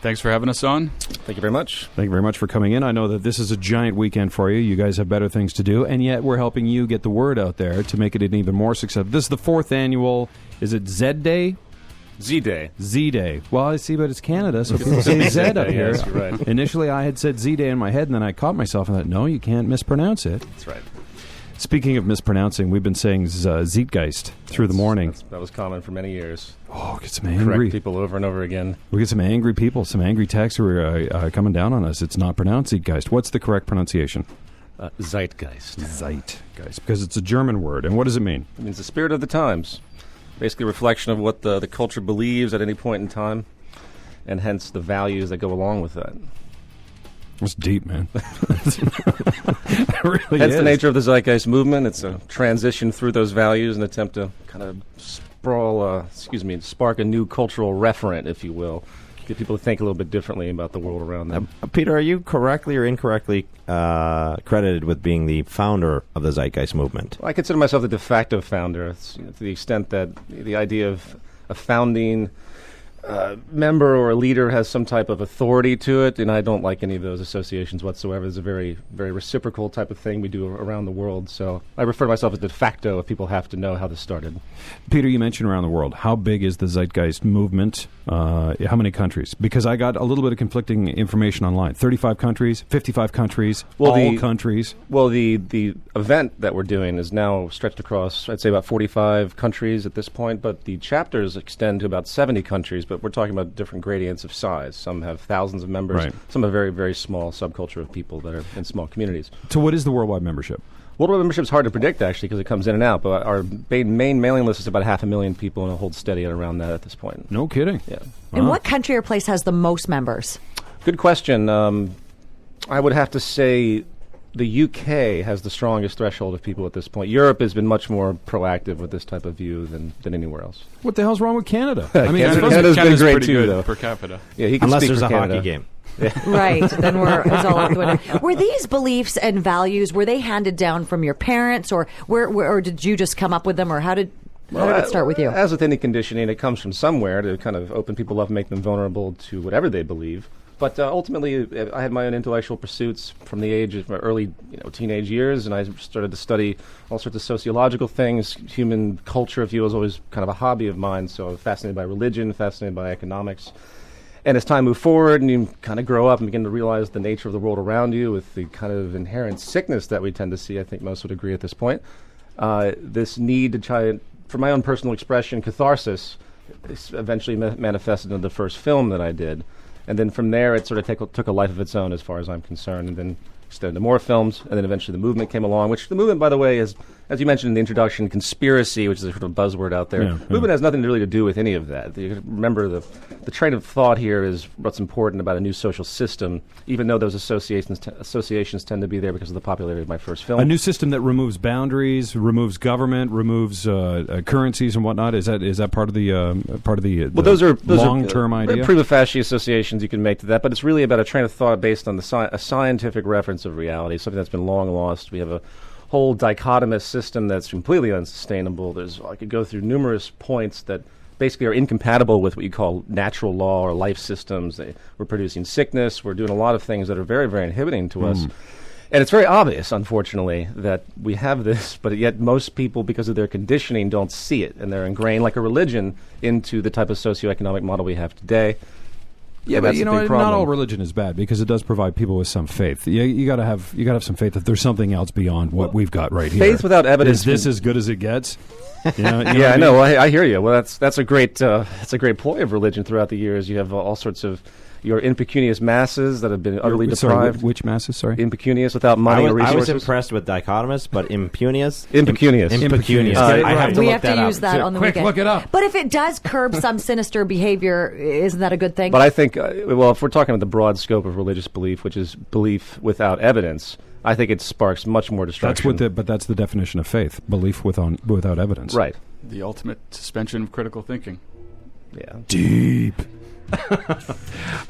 Thanks for having us on. Thank you very much. Thank you very much for coming in. I know that this is a giant weekend for you. You guys have better things to do, and yet we're helping you get the word out there to make it an even more successful. This is the 4th annual, is it Z Day? Z-Day. Z-Day. Well, I see, but it's Canada, so people say Z up here. Yes, you're right. Initially, I had said Z-Day in my head, and then I caught myself and thought, no, you can't mispronounce it. That's right. Speaking of mispronouncing, we've been saying Zeitgeist through the morning. That was common for many years. Oh, get some angry Correct people over and over again. We get some angry people, some angry texts who are coming down on us. It's not pronounced Zeitgeist. What's the correct pronunciation? Zeitgeist. Zeitgeist, because it's a German word. And what does it mean? It means the spirit of the times. Basically a reflection of what the culture believes at any point in time, and hence the values that go along with that. That's deep, man. It really Hence is. the nature of the Zeitgeist movement. It's a transition through those values, an attempt to kind of spark a new cultural referent, if you will. Get people to think a little bit differently about the world around them. Peter, are you correctly or incorrectly credited with being the founder of the Zeitgeist movement? Well, I consider myself the de facto founder, to the extent that the idea of a founding member or a leader has some type of authority to it, and I don't like any of those associations whatsoever. It's a very, very reciprocal type of thing we do around the world. So I refer to myself as de facto if people have to know how this started. Peter, you mentioned around the world. How big is the Zeitgeist movement? How many countries? Because I got a little bit of conflicting information online. 35 countries, 55 countries, all countries. Well, the event that we're doing is now stretched across, I'd say, about 45 countries at this point, but the chapters extend to about 70 countries, but we're talking about different gradients of size. Some have thousands of members. Right. Some have very, very small subculture of people that are in small communities. So what is the worldwide membership? Worldwide membership is hard to predict, actually, because it comes in and out, but our main mailing list is about 500,000 people, and it holds steady at around that at this point. No kidding. Yeah. And what country or place has the most members? Good question. I would have to say the UK has the strongest threshold of people at this point. Europe has been much more proactive with this type of view than anywhere else. What the hell's wrong with Canada? I mean, Canada's been great pretty too, good though. per capita. Yeah, he can Unless speak there's for a Canada. hockey game. Right, then it's all out the window. Were these beliefs and values, were they handed down from your parents, or or did you just come up with them, or how did it start with you? As with any conditioning, it comes from somewhere to kind of open people up and make them vulnerable to whatever they believe. But ultimately, I had my own intellectual pursuits from the age of my early teenage years, and I started to study all sorts of sociological things. Human culture, if you will, was always kind of a hobby of mine, so I was fascinated by religion, fascinated by economics. And as time moved forward and you kind of grow up and begin to realize the nature of the world around you with the kind of inherent sickness that we tend to see, I think most would agree at this point, this need to try, for my own personal expression, catharsis, eventually manifested into the first film that I did. And then from there, it sort of took a life of its own as far as I'm concerned, and then extended to more films, and then eventually the movement came along, which the movement, by the way, is, as you mentioned in the introduction, conspiracy, which is a sort of buzzword out there. Movement has nothing really to do with any of that. You remember, the train of thought here is what's important about a new social system, even though those associations tend to be there because of the popularity of my first film. A new system that removes boundaries, removes government, removes currencies and whatnot. Is that part of the those are long-term idea? Prima facie associations you can make to that, but it's really about a train of thought based on a scientific reference of reality, something that's been long lost. We have a whole dichotomous system that's completely unsustainable. I could go through numerous points that basically are incompatible with what you call natural law or life systems. We're producing sickness. We're doing a lot of things that are very, very inhibiting to us. And it's very obvious, unfortunately, that we have this, but yet most people, because of their conditioning, don't see it, and they're ingrained like a religion into the type of socioeconomic model we have today. Yeah, but not all religion is bad, because it does provide people with some faith. You got to have some faith that there's something else beyond what we've got right here. Faith without evidence. Is this as good as it gets? Yeah, I know. I hear you. Well, that's a great ploy of religion throughout the years. You have all sorts of your impecunious masses that have been utterly deprived. Which masses? Sorry, impecunious without money or resources. I was impressed with dichotomous, but impecunious. Impecunious. I have to we look have that to up. use that on the weekend. Look it up. But if it does curb some sinister behavior, isn't that a good thing? But I think, if we're talking about the broad scope of religious belief, which is belief without evidence, I think it sparks much more destruction. But that's the definition of faith: belief without evidence. Right. The ultimate suspension of critical thinking. Yeah. Deep.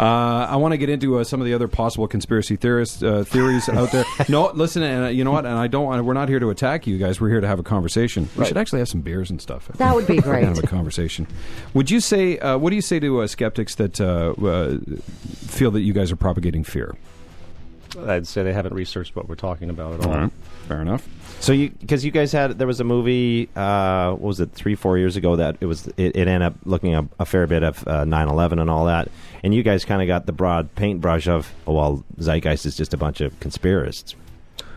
I want to get into some of the other possible conspiracy theories out there. No, listen, and you know what? And I don't want. We're not here to attack you guys. We're here to have a conversation. We should actually have some beers and stuff. That would be great. Have a conversation. Would you say? What do you say to skeptics that feel that you guys are propagating fear? I'd say they haven't researched what we're talking about at all. Right. Fair enough. So because you guys there was a movie, what was it, 3-4 years ago that it ended up looking a fair bit of 9/11 and all that, and you guys kind of got the broad paintbrush of, Zeitgeist is just a bunch of conspiracists.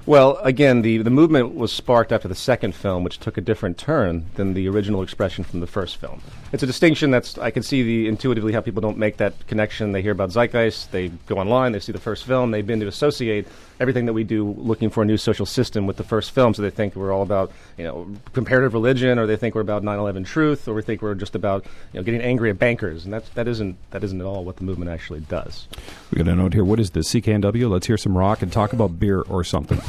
Well, again, the movement was sparked after the second film, which took a different turn than the original expression from the first film. It's a distinction I can see intuitively how people don't make that connection. They hear about Zeitgeist, they go online, they see the first film, they begin to associate everything that we do looking for a new social system with the first film, so they think we're all about, comparative religion, or they think we're about 9/11 truth, or we think we're just about, getting angry at bankers, and that isn't at all what the movement actually does. We got a note here. What is this, CKNW? Let's hear some rock and talk about beer or something.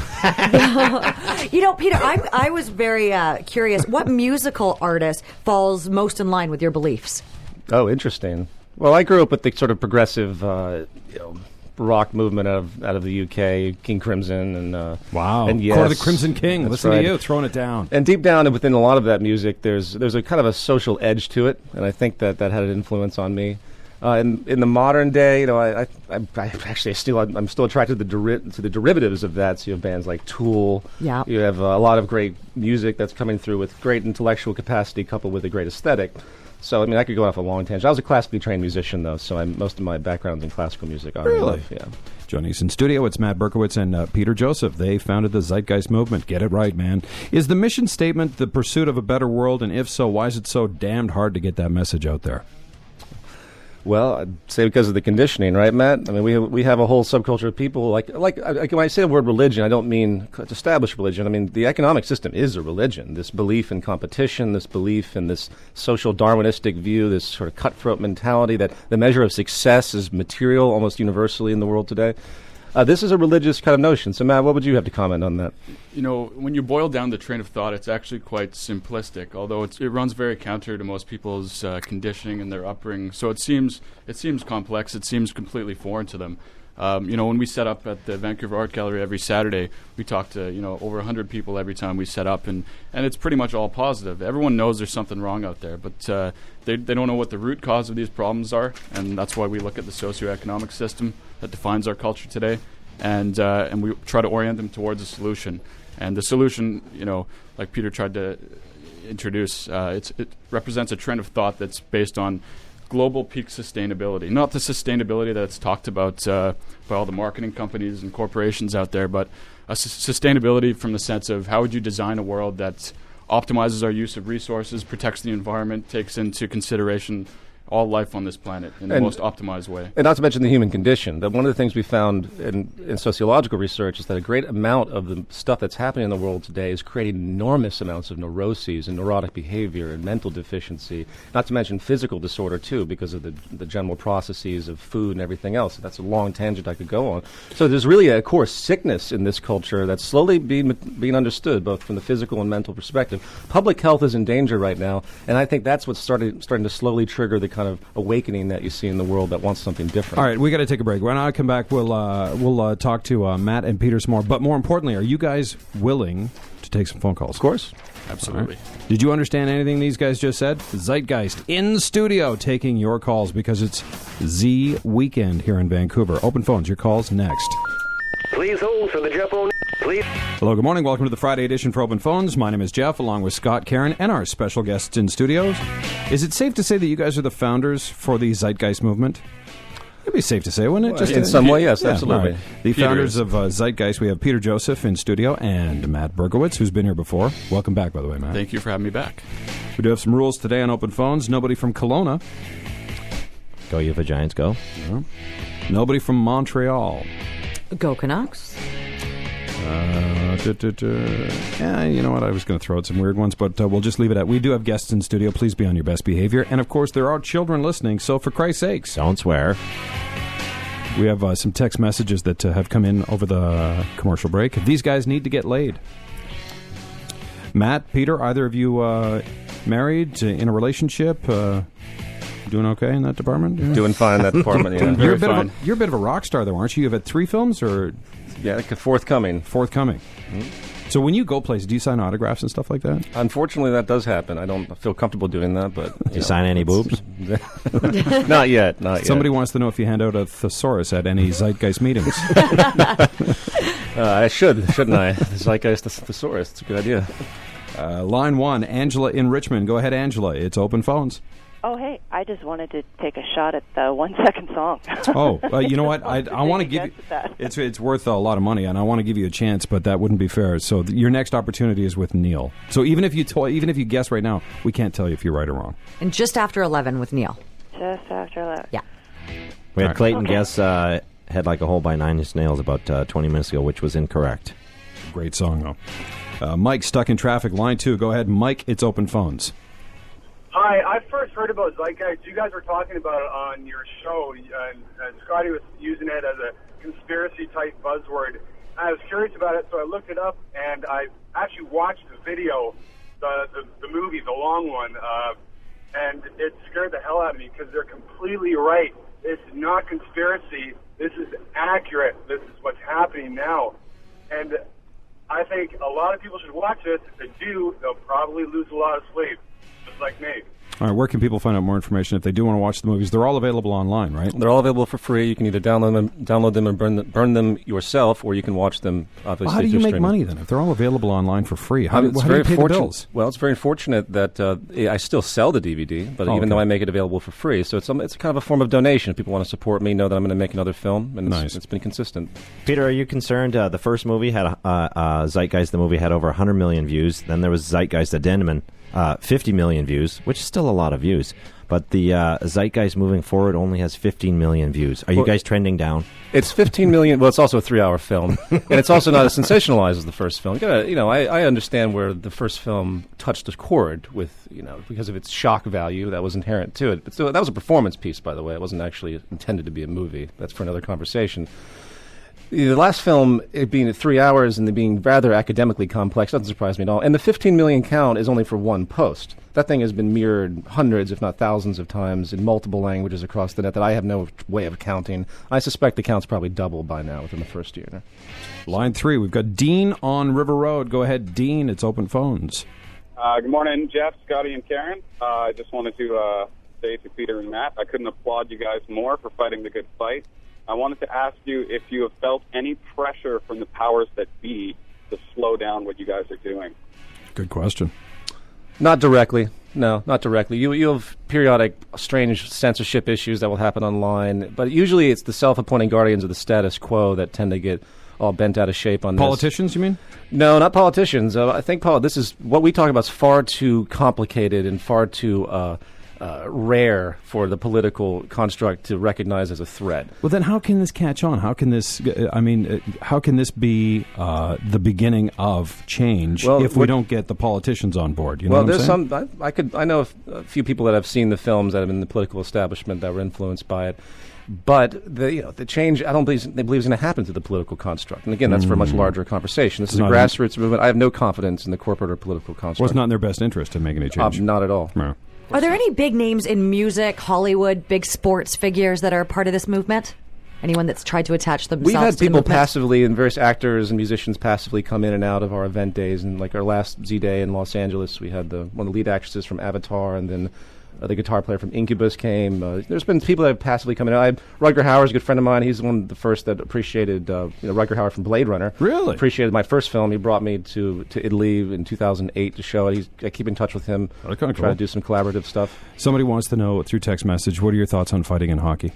Peter, I was very curious. What musical artist falls most in line with your beliefs? Oh, interesting. Well, I grew up with the sort of progressive, rock movement out of the UK, King Crimson, and wow, and yes, Core of the Crimson King. Listen right. to you throwing it down. And deep down within a lot of that music, there's a kind of a social edge to it, and I think that had an influence on me. In the modern day, I'm still attracted to the derivatives of that. So you have bands like Tool. Yeah. You have a lot of great music that's coming through with great intellectual capacity coupled with a great aesthetic. So, I could go off a long tangent. I was a classically trained musician, though, so most of my background's in classical music. Really? Yeah. Joining us in studio, it's Matt Berkowitz and Peter Joseph. They founded the Zeitgeist movement. Get it right, man. Is the mission statement the pursuit of a better world? And if so, why is it so damned hard to get that message out there? Well, I'd say because of the conditioning, right, Matt? We have a whole subculture of people like when I say the word religion, I don't mean established religion. The economic system is a religion. This belief in competition, this belief in this social Darwinistic view, this sort of cutthroat mentality that the measure of success is material almost universally in the world today. This is a religious kind of notion. So, Matt, what would you have to comment on that? When you boil down the train of thought, it's actually quite simplistic, although it runs very counter to most people's conditioning and their upbringing. So it seems complex. It seems completely foreign to them. When we set up at the Vancouver Art Gallery every Saturday, we talk to over 100 people every time we set up, and it's pretty much all positive. Everyone knows there's something wrong out there, but they don't know what the root cause of these problems are, and that's why we look at the socioeconomic system that defines our culture today, and we try to orient them towards a solution. And the solution, like Peter tried to introduce, it represents a trend of thought that's based on global peak sustainability, not the sustainability that's talked about by all the marketing companies and corporations out there, but a sustainability from the sense of how would you design a world that optimizes our use of resources, protects the environment, takes into consideration all life on this planet in the most optimized way. And not to mention the human condition. That one of the things we found in sociological research is that a great amount of the stuff that's happening in the world today is creating enormous amounts of neuroses and neurotic behavior and mental deficiency, not to mention physical disorder, too, because of the general processes of food and everything else. That's a long tangent I could go on. So there's really a core sickness in this culture that's slowly being understood, both from the physical and mental perspective. Public health is in danger right now, and I think that's what's starting to slowly trigger the kind of awakening that you see in the world that wants something different. All right, we got to take a break. When I come back, we'll talk to Matt and Peter some more. But more importantly, are you guys willing to take some phone calls? Of course. Absolutely. Right. Did you understand anything these guys just said? Zeitgeist in studio taking your calls because it's Z Weekend here in Vancouver. Open phones, your calls next. Please hold for the Jeff O'Neill. Please. Hello, good morning. Welcome to the Friday edition for Open Phones. My name is Jeff, along with Scott, Karen, and our special guests in studios. Is it safe to say that you guys are the founders for the Zeitgeist movement? It'd be safe to say, wouldn't it? Just in some way, yes, absolutely. Right. The founders of Zeitgeist, we have Peter Joseph in studio and Matt Berkowitz, who's been here before. Welcome back, by the way, Matt. Thank you for having me back. We do have some rules today on Open Phones. Nobody from Kelowna. Go, you for Giants, go. Yeah. Nobody from Montreal. Go Canucks. Yeah, you know what? I was going to throw out some weird ones, but we'll just leave it at. We do have guests in studio. Please be on your best behavior. And, of course, there are children listening, so for Christ's sakes. Don't swear. We have some text messages that have come in over the commercial break. These guys need to get laid. Matt, Peter, either of you married, in a relationship? Doing okay in that department? Yeah. Doing fine in that department, yeah. Very fine. You're a bit of a rock star, though, aren't you? You've had 3 films, or Yeah, like forthcoming. So when you go places, do you sign autographs and stuff like that? Unfortunately, that does happen. I don't feel comfortable doing that, but... Do you sign any boobs? Not yet, not yet. Somebody wants to know if you hand out a thesaurus at any Zeitgeist meetings. I shouldn't I? The Zeitgeist thesaurus. It's a good idea. Line 1, Angela in Richmond. Go ahead, Angela. It's open phones. Oh, hey, I just wanted to take a shot at the 1 second song. You know what? I want to give you... It's worth a lot of money, and I want to give you a chance, but that wouldn't be fair. So your next opportunity is with Neil. So even if you guess right now, we can't tell you if you're right or wrong. And just after 11 with Neil. Just after 11. Yeah. We had Clayton Okay. guess Head Like a Hole by 9 Inch Nails about 20 minutes ago, which was incorrect. Great song, though. Mike, stuck in traffic. Line 2. Go ahead, Mike. It's open phones. Hi, I first heard about Zeitgeist. You guys were talking about it on your show, and Scotty was using it as a conspiracy-type buzzword. I was curious about it, so I looked it up, and I actually watched the video, the movie, the long one, and it scared the hell out of me because they're completely right. This is not conspiracy. This is accurate. This is what's happening now. And I think a lot of people should watch this. If they do, they'll probably lose a lot of sleep. Just like me. All right, where can people find out more information if they do want to watch the movies? They're all available online, right? They're all available for free. You can either download them and burn them yourself, or you can watch them, obviously, Well, how do you through make streaming. money, then, if they're all available online for free? How do you pay the bills? Well, it's very fortunate that I still sell the DVD, but even though I make it available for free, so it's kind of a form of donation. If people want to support me, know that I'm going to make another film, and it's been consistent. Peter, are you concerned? The first movie had Zeitgeist. The movie had over 100 million views. Then there was Zeitgeist Addendum, 50 million views, which is still a lot of views. But the Zeitgeist moving forward only has 15 million views. Are you guys trending down? It's 15 million. Well, it's also a 3-hour film, and it's also not as sensationalized as the first film. I understand where the first film touched a chord with, because of its shock value that was inherent to it. But so that was a performance piece, by the way. It wasn't actually intended to be a movie. That's for another conversation. The last film, it being 3 hours and it being rather academically complex, doesn't surprise me at all. And the 15 million count is only for one post. That thing has been mirrored hundreds, if not thousands of times in multiple languages across the net that I have no way of counting. I suspect the count's probably doubled by now within the first year. Line 3, we've got Dean on River Road. Go ahead, Dean. It's open phones. Good morning, Jeff, Scotty, and Karen. I just wanted to say to Peter and Matt, I couldn't applaud you guys more for fighting the good fight. I wanted to ask you if you have felt any pressure from the powers that be to slow down what you guys are doing. Good question. Not directly. No, not directly. You have periodic strange censorship issues that will happen online, but usually it's the self-appointing guardians of the status quo that tend to get all bent out of shape on Politicians, you mean? No, not politicians. I think this is what we talk about is far too complicated and far too rare for the political construct to recognize as a threat. Well, then how can this catch on? How can this? How can this be the beginning of change if we don't get the politicians on board? You know what I'm there's saying? I know a few people that have seen the films that have been in the political establishment that were influenced by it. But the change, I don't believe is going to happen to the political construct. And again, that's for a much larger conversation. This is a grassroots movement. I have no confidence in the corporate or political construct. Well, it's not in their best interest to make any change. Not at all. No. Are there any big names in music, Hollywood, big sports figures that are part of this movement? Anyone that's tried to attach themselves We've had to the people movement? passively, and various actors and musicians passively come in and out of our event days. And like our last Z-Day in Los Angeles, we had one of the lead actresses from Avatar, and then the guitar player from Incubus came. There's been people that have passively come in. Rutger Hauer's a good friend of mine. He's one of the first that appreciated Rutger Hauer from Blade Runner. Really? Appreciated my first film. He brought me to Italy in 2008 to show it. I keep in touch with him. Oh, kind of try cool. to do some collaborative stuff. Somebody wants to know through text message, what are your thoughts on fighting in hockey?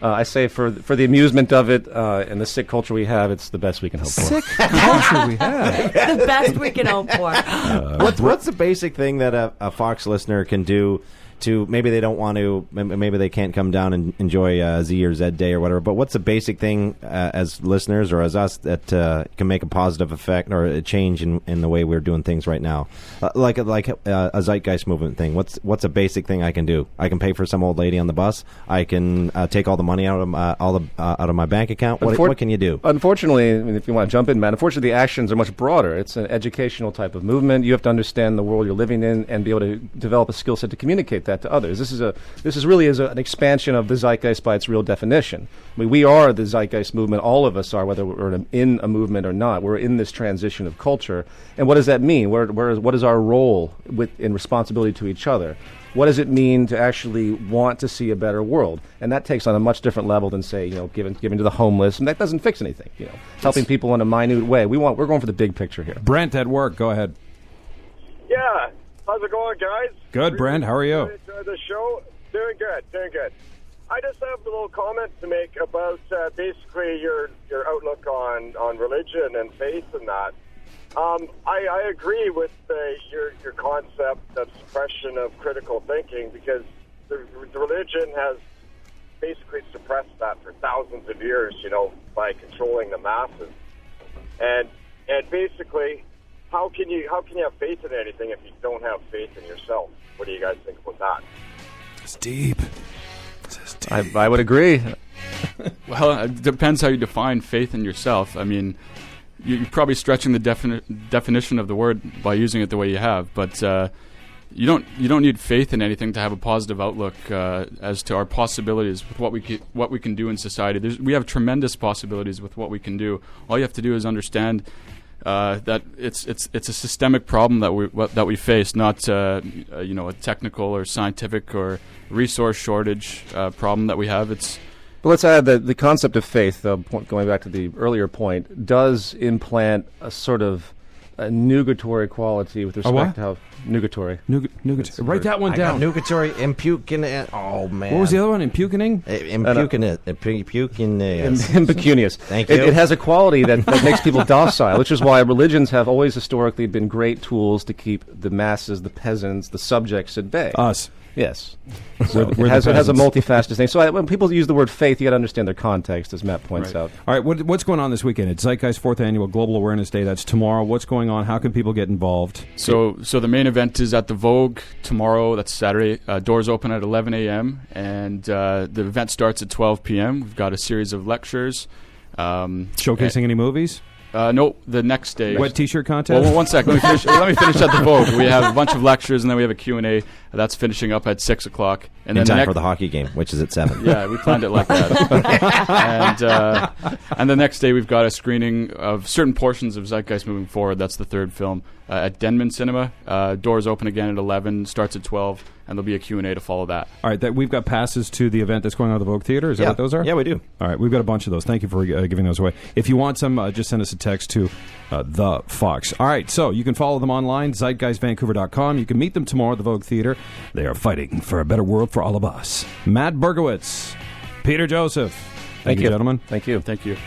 I say for the amusement of it and the sick culture we have, it's the best we can hope for. Sick culture we have. The best we can hope for. What's the basic thing that a Fox listener can do to, maybe they don't want to, maybe they can't come down and enjoy Z or Z Day or whatever, but what's the basic thing as listeners or as us that can make a positive effect or a change in the way we're doing things right now? Like a Zeitgeist movement thing. What's a basic thing I can do? I can pay for some old lady on the bus. I can take all the money out of my bank account. What can you do? Unfortunately, if you want to jump in, Matt, unfortunately the actions are much broader. It's an educational type of movement. You have to understand the world you're living in and be able to develop a skill set to communicate communicate that to others. This is really an expansion of the zeitgeist by its real definition. I mean, we are the zeitgeist movement. All of us are, whether we're in a movement or not. We're in this transition of culture. And what does that mean? What is our role in responsibility to each other? What does it mean to actually want to see a better world? And that takes on a much different level than, say, giving to the homeless, and that doesn't fix anything. Helping people in a minute way. We're going for the big picture here. Brent at work, go ahead. Yeah, how's it going, guys? Good, Brent. How are you? Enjoy the show. Doing good. I just have a little comment to make about basically your outlook on religion and faith and that. I agree with your concept of suppression of critical thinking, because the religion has basically suppressed that for thousands of years, by controlling the masses. And basically, how can you have faith in anything if you don't have faith in yourself? What do you guys think about that? It's deep. I would agree. Well, it depends how you define faith in yourself. I mean, you're probably stretching the definition of the word by using it the way you have, but you don't need faith in anything to have a positive outlook as to our possibilities with what we can do in society. We have tremendous possibilities with what we can do. All you have to do is understand that it's a systemic problem that we face, not a technical or scientific or resource shortage problem that we have. But let's add that the concept of faith, going back to the earlier point, does implant a sort of a nugatory quality with respect to how nugatory. Nugatory. Write that one down. Nugatory, impugnating. Oh man. What was the other one? Impugnating? Impecunious. Thank you. It has a quality that makes people docile, which is why religions have always historically been great tools to keep the masses, the peasants, the subjects at bay. Us. Yes. So it has a multifaceted thing. So when people use the word faith, you got to understand their context, as Matt points out. All right, what's going on this weekend? It's Zeitgeist 4th Annual Global Awareness Day. That's tomorrow. What's going on? How can people get involved? So the main event is at the Vogue tomorrow. That's Saturday. Doors open at 11 a.m. and the event starts at 12 p.m. We've got a series of lectures. Showcasing any movies? No, the next day. Wet T-shirt contest? Well, one sec. Let me finish at the Vogue. We have a bunch of lectures, and then we have a Q&A. That's finishing up at 6 o'clock. And then time for the hockey game, which is at 7. Yeah, we planned it like that. And the next day, we've got a screening of certain portions of Zeitgeist moving forward. That's the third film at Denman Cinema. Doors open again at 11, starts at 12, and there'll be a Q&A to follow that. All right, we've got passes to the event that's going on at the Vogue Theater. Is that what those are? Yeah, we do. All right, we've got a bunch of those. Thank you for giving those away. If you want some, just send us a text to the Fox. All right, so you can follow them online, zeitgeistvancouver.com. You can meet them tomorrow at the Vogue Theater. They are fighting for a better world for all of us. Matt Bergowitz, Peter Joseph. Thank you, gentlemen. Thank you. Thank you.